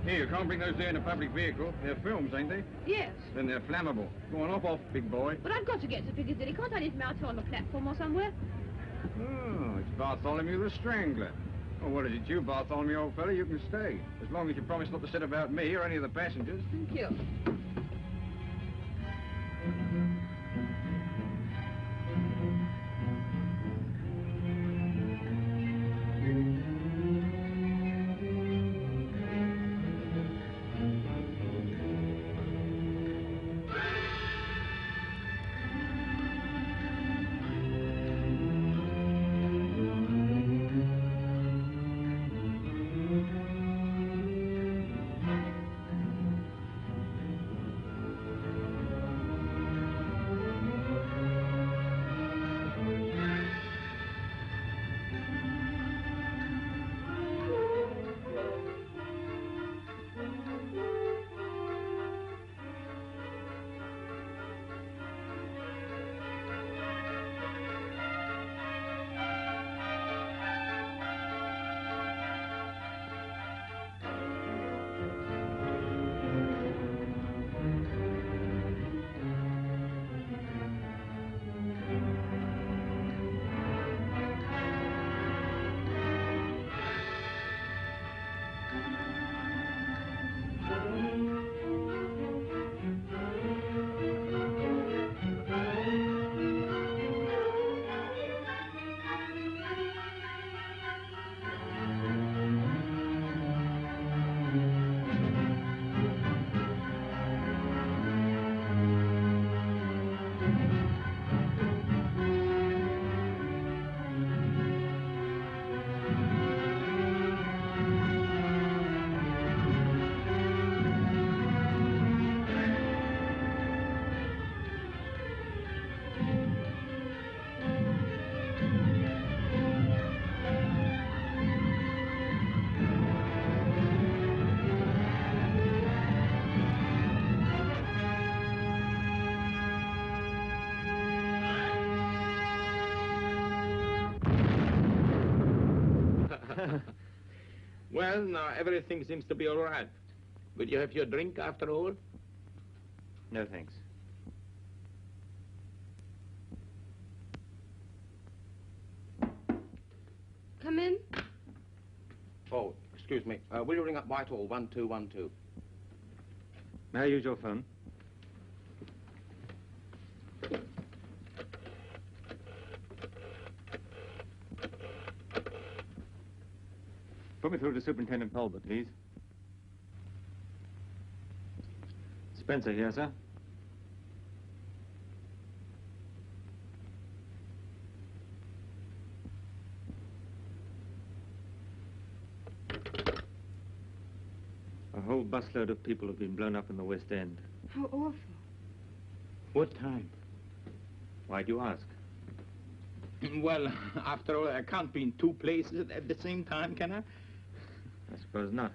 Here, you can't bring those there in a public vehicle. They're films, ain't they? Yes. Then they're flammable. Go on, off, big boy. But I've got to get to Piccadilly. Can't I leave them out here on the platform or somewhere? Oh, it's Bartholomew the Strangler. Oh, what is it, you, Bartholomew, old fellow? You can stay. As long as you promise not to sit about me or any of the passengers. Thank you. Well, now everything seems to be all right. Will you have your drink after all? No, thanks. Come in. Oh, excuse me. Will you ring up Whitehall 1212? May I use your phone? Put me through to Superintendent Talbot, please. Spencer here, sir. A whole busload of people have been blown up in the West End. How awful. What time? Why do you ask? Well, after all, I can't be in two places at the same time, can I? I suppose not.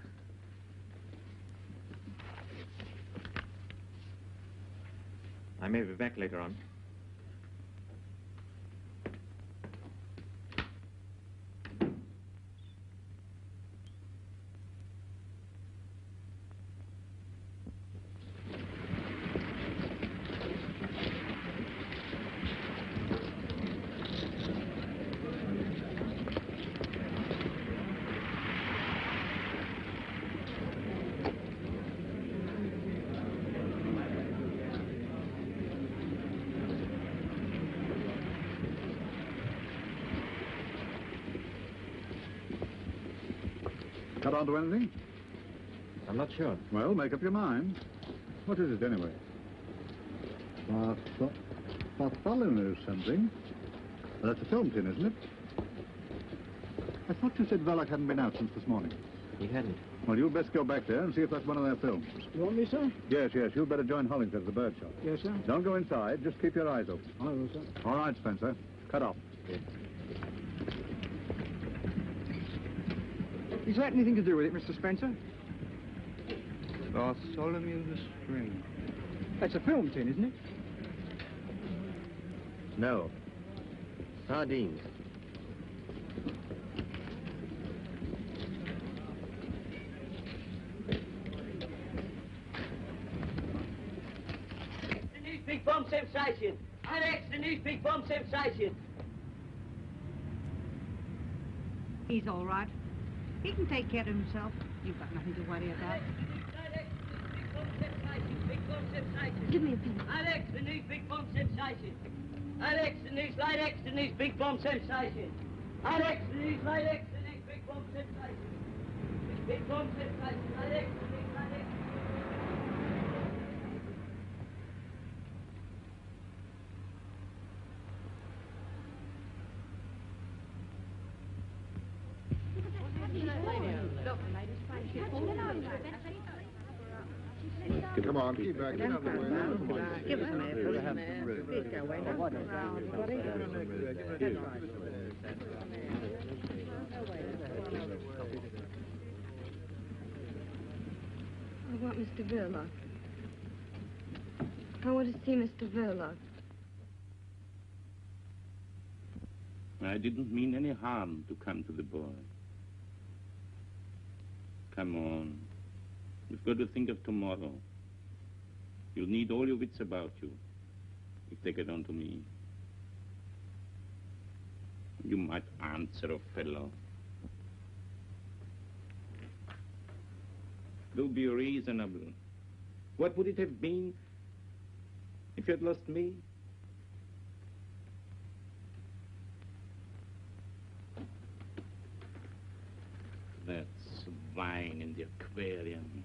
I may be back later on. Cut on to anything? I'm not sure. Well, make up your mind. What is it, anyway? Bartholomew something. That's a film tin, isn't it? I thought you said Verloc hadn't been out since this morning. He hadn't. Well, you'd best go back there and see if that's one of their films. You want me, sir? Yes, yes. You'd better join Hollingford at the bird shop. Yes, sir. Don't go inside. Just keep your eyes open. I will, sir. All right, Spencer. Cut off. Yes. Is that anything to do with it, Mr. Spencer? Bartholomew the Strange. That's a film tin, isn't it? No. Sardines. The news big bomb sensation. Alex, the news big bomb sensation. He's all right. He can take care of himself. You've got nothing to worry about. Give me a pen. Alex, the news big bomb sensation. Alex, the news light X, the news big bomb sensation. Alex, the news light X, the news big bomb sensation. Big bomb sensation. Alex, the news light X. Come on, keep back. Get out of the way. Give us a minute. Please go away. I want Mr. Verloc. I want to see Mr. Verloc. I didn't mean any harm to come to the boy. Come on. You've got to think of tomorrow. You'll need all your wits about you if they get on to me. You might answer a fellow. Do be reasonable. What would it have been if you had lost me? That swine in the aquarium.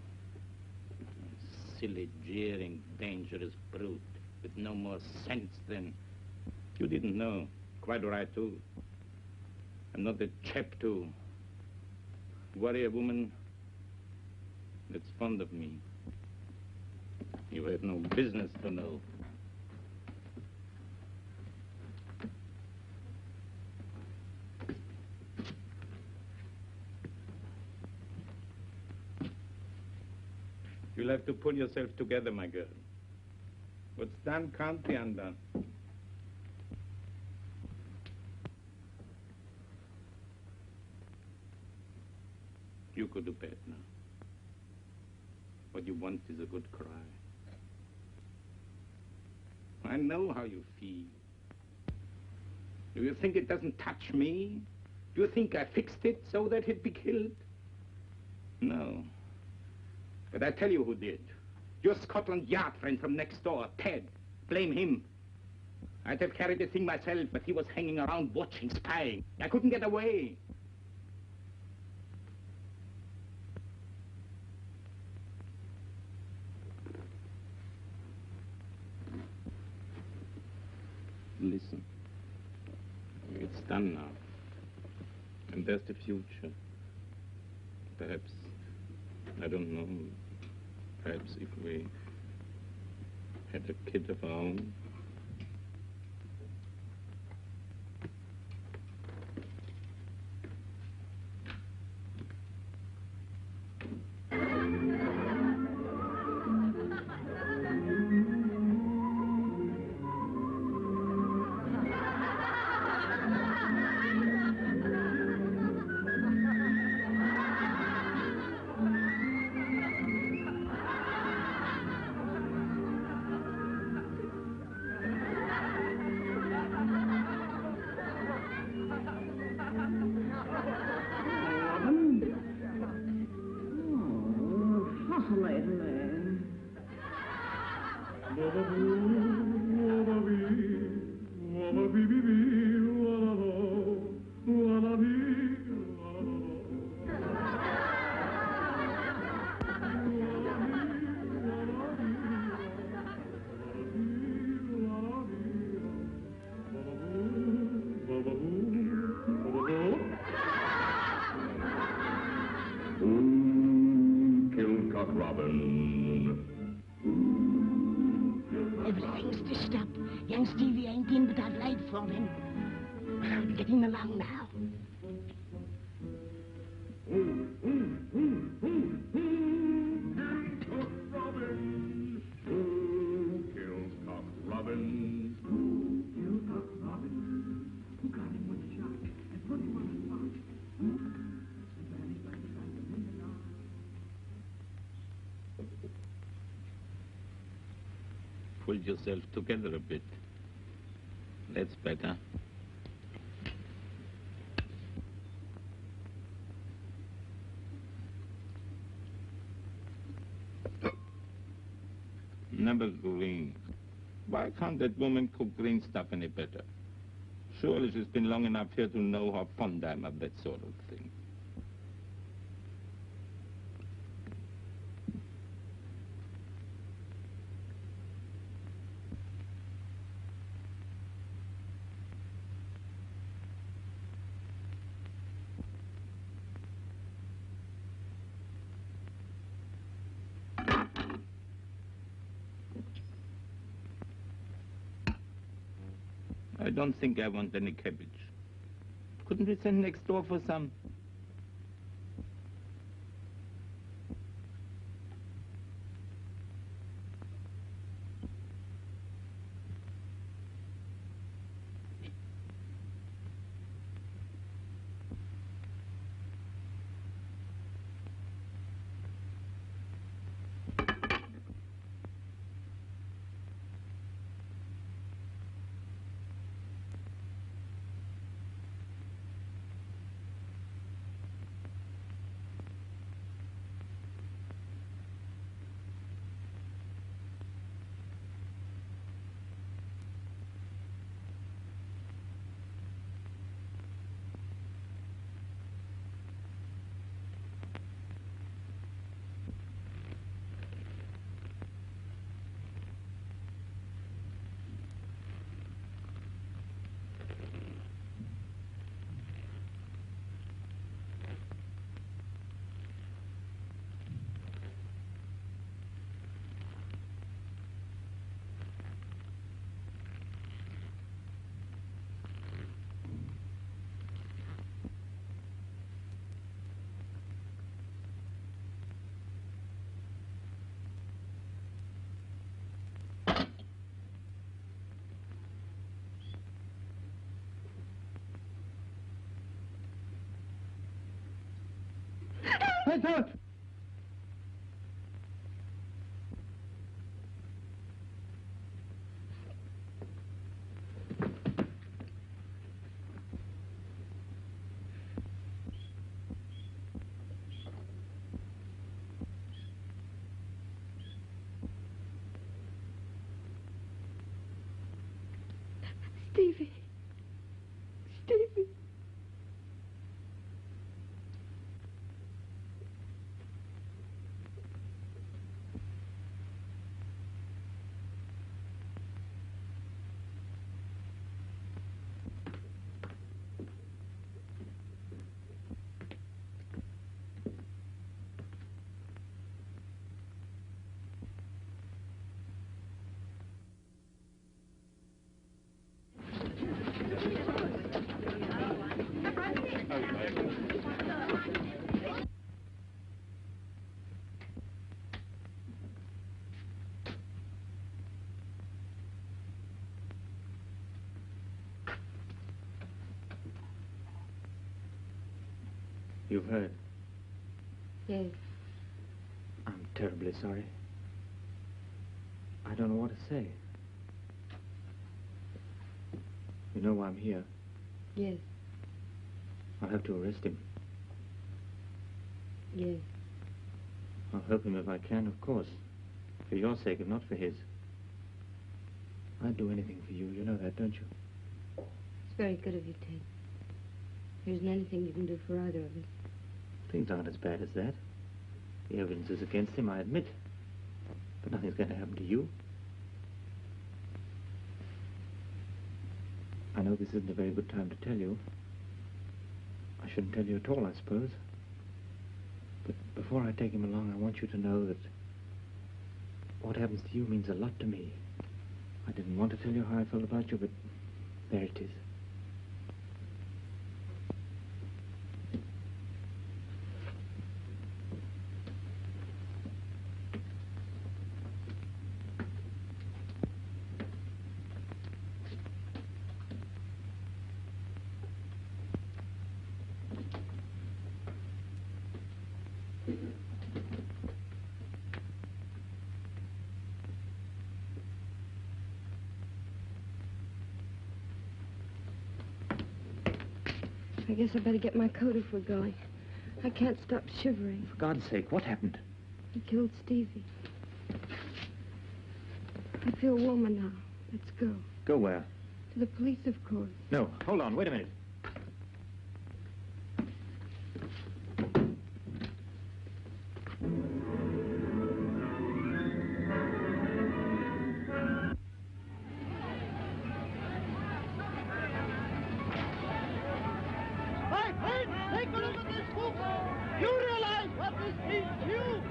Silly, jeering, dangerous brute with no more sense than... You didn't know. Quite right, too. I'm not the chap to worry a woman that's fond of me. You have no business to know. You'll have to pull yourself together, my girl. What's done can't be undone. You go to bed now. What you want is a good cry. I know how you feel. Do you think it doesn't touch me? Do you think I fixed it so that he'd be killed? No. But I tell you who did. Your Scotland Yard friend from next door, Ted. Blame him. I'd have carried the thing myself, but he was hanging around watching, spying. I couldn't get away. Listen. It's done now. And there's the future. Perhaps, I don't know, perhaps if we had a kid of our own. Everything's stitched up. Young Stevie ain't in, but I've laid for him. I'm getting along now. Robin. Kills Cock Robin. Kills Cock Robin. Who got him with a shot and put him on the spot. Pull yourself together a bit. That's better. Never green. Why can't that woman cook green stuff any better? Surely she's been long enough here to know how fond I am of that sort of thing. I don't think I want any cabbage. Couldn't we send next door for some? Heads out! Stevie. Stevie. You've heard. Yes. I'm terribly sorry. I don't know what to say. You know why I'm here. Yes. I'll have to arrest him. Yes. I'll help him if I can, of course. For your sake, if not for his. I'd do anything for you. You know that, don't you? It's very good of you, Ted. There isn't anything you can do for either of us. Things aren't as bad as that. The evidence is against him, I admit. But nothing's going to happen to you. I know this isn't a very good time to tell you. I shouldn't tell you at all, I suppose. But before I take him along, I want you to know that what happens to you means a lot to me. I didn't want to tell you how I felt about you, but there it is. I guess I better get my coat if we're going. I can't stop shivering. For God's sake, what happened? He killed Stevie. I feel warmer now. Let's go. Go where? To the police, of course. No, hold on, wait a minute. Take a look at this book. You realize what this means to you?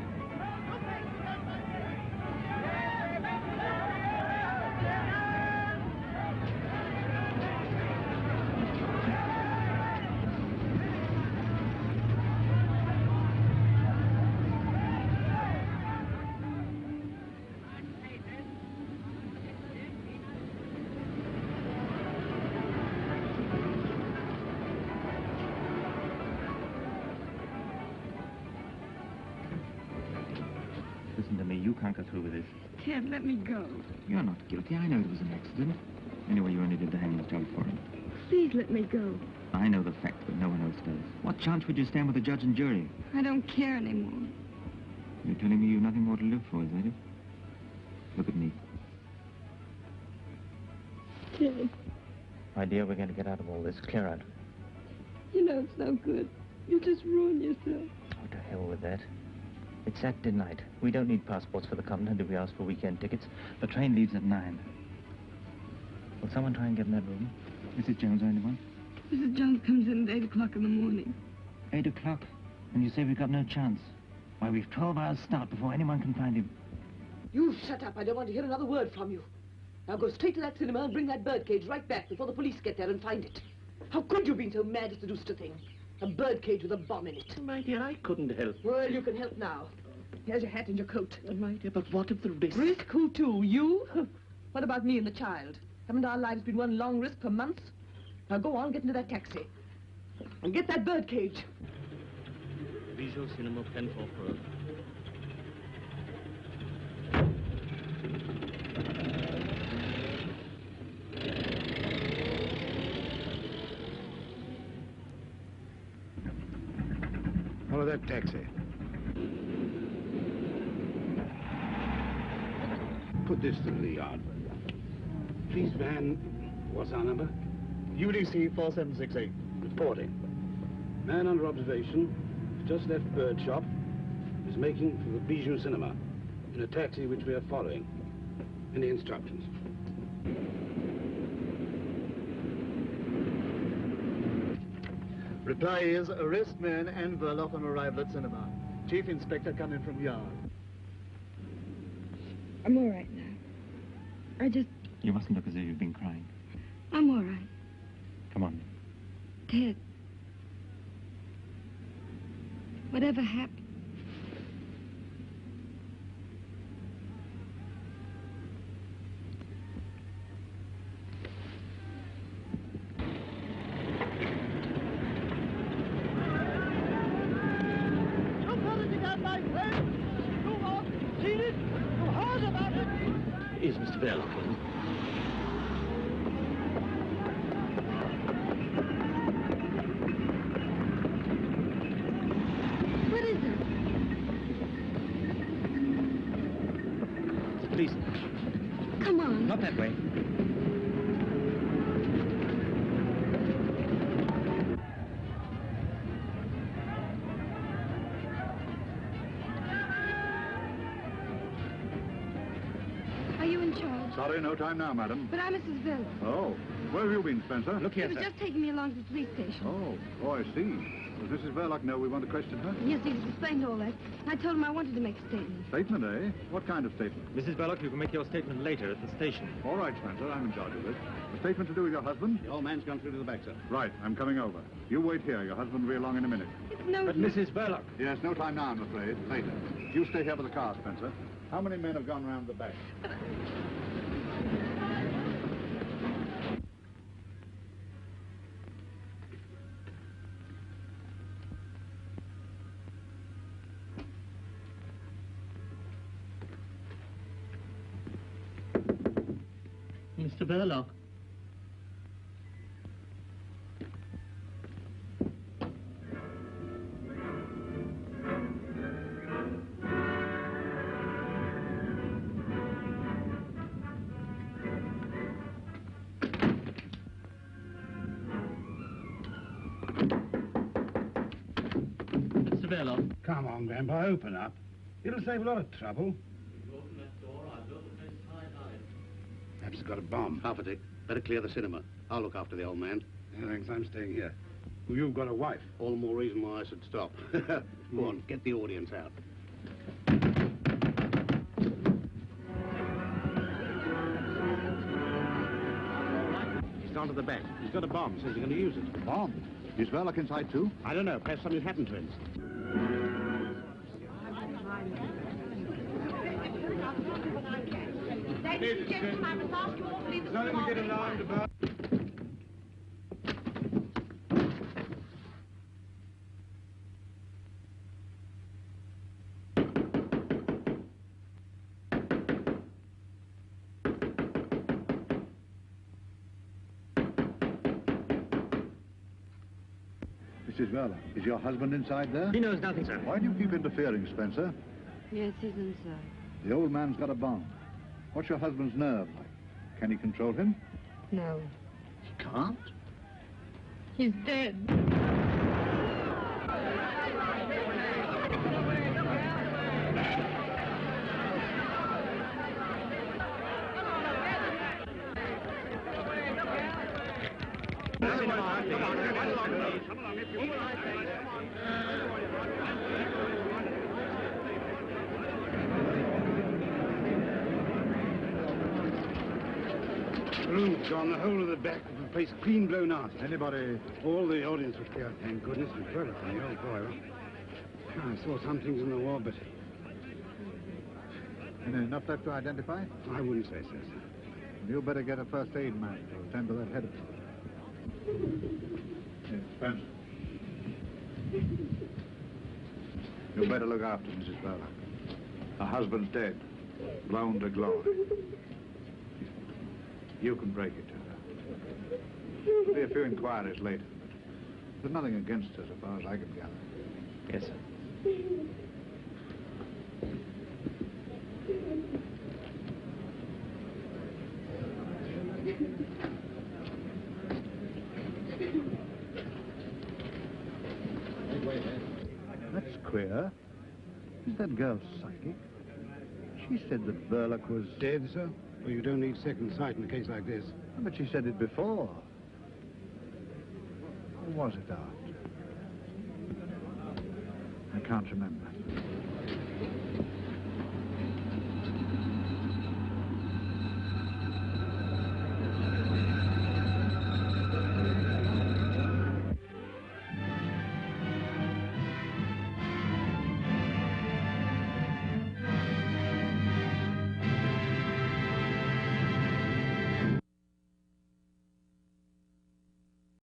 Listen to me, you can't go through with this. Ted, let me go. You're not guilty. I know it was an accident. Anyway, you only did the hangman's job for him. Please let me go. I know the fact, but no one else does. What chance would you stand with the judge and jury? I don't care anymore. You're telling me you've nothing more to live for, is that it? Look at me. Ted, My dear, we're going to get out of all this. Clear out. you know it's no good. You'll just ruin yourself. Oh, to hell with that. It's Saturday night. We don't need passports for the continent if we ask for weekend tickets. The train leaves at 9. Will someone try and get in that room? Mrs. Jones or anyone? Mrs. Jones comes in at 8 o'clock in the morning. 8 o'clock? And you say we've got no chance? Why, we've 12 hours start before anyone can find him. You shut up. I don't want to hear another word from you. Now go straight to that cinema and bring that birdcage right back before the police get there and find it. How could you have been so mad as to do such a thing? A birdcage with a bomb in it. My dear, I couldn't help. Well, you can help now. Here's your hat and your coat. My dear, but what if the risk... Risk? Who to? You? What about me and the child? Haven't our lives been one long risk for months? Now go on, get into that taxi. And get that birdcage. The Bijou Cinema, Penforth Road. Follow that taxi. Put this to the yard. Please, van, what's our number? UDC 4768. Reporting. Man under observation, just left bird shop, is making for the Bijou Cinema in a taxi which we are following. Any instructions? Reply is arrest man and Verloc on arrival at cinema. Chief Inspector coming from yard. I'm all right now. You mustn't look as if you've been crying. I'm all right. Come on. Ted. Whatever happened? Is Mr. Verloc in? What is it? It's a police. Come on. Not that way. Are you in charge? Sorry, no time now, madam. But I'm Mrs. Villa. Oh, where have you been, Spencer? Look He was just taking me along to the police station. Oh, I see. Does Mrs. Verloc know we want to question her? Yes, he's explained all that. I told him I wanted to make a statement. Statement, eh? What kind of statement? Mrs. Verloc, you can make your statement later at the station. All right, Spencer, I'm in charge of this. A statement to do with your husband? The old man's gone through to the back, sir. Right, I'm coming over. You wait here. Your husband will be along in a minute. It's no... But Mrs. Verloc... Yes, no time now, I'm afraid. Later. You stay here with the car, Spencer. How many men have gone round the back? Mr. Verloc. Mr. Verloc. Come on, Grandpa, open up. It'll save a lot of trouble. Perhaps he's got a bomb. Half a tick. Better clear the cinema. I'll look after the old man. Yeah, thanks, I'm staying here. Well, you've got a wife. All the more reason why I should stop. Go on, get the audience out. He's gone to the back. He's got a bomb. Says he's going to use it. Bomb? Is Verloc inside, too? I don't know. Perhaps something happened to him. Ladies and gentlemen, I must ask you all to leave the cinema. Get alarmed about. Mrs. Verloc, is your husband inside there? He knows nothing, sir. Why do you keep interfering, Spencer? Yes, he's inside. The old man's got a bomb. What's your husband's nerve like? Can he control him? No. He can't? He's dead. The room's gone. The whole of the back of the place clean blown out. Anybody? All the audience was cleared. Thank goodness. And Verloc and the old boy. Well, I saw some things in the wall, but Enough left to identify? I wouldn't say so, sir. You better get a first aid man to attend to that head of Yes, Spencer. You better look after Mrs. Verloc. Her husband's dead, blown to glory. You can break it to her. There'll be a few inquiries later, but there's nothing against her so far as I can gather. Yes, sir. That's queer. Is that girl psychic? She said that Verloc was... Dead, sir? Well, you don't need second sight in a case like this. But she said it before. Or was it after? I can't remember.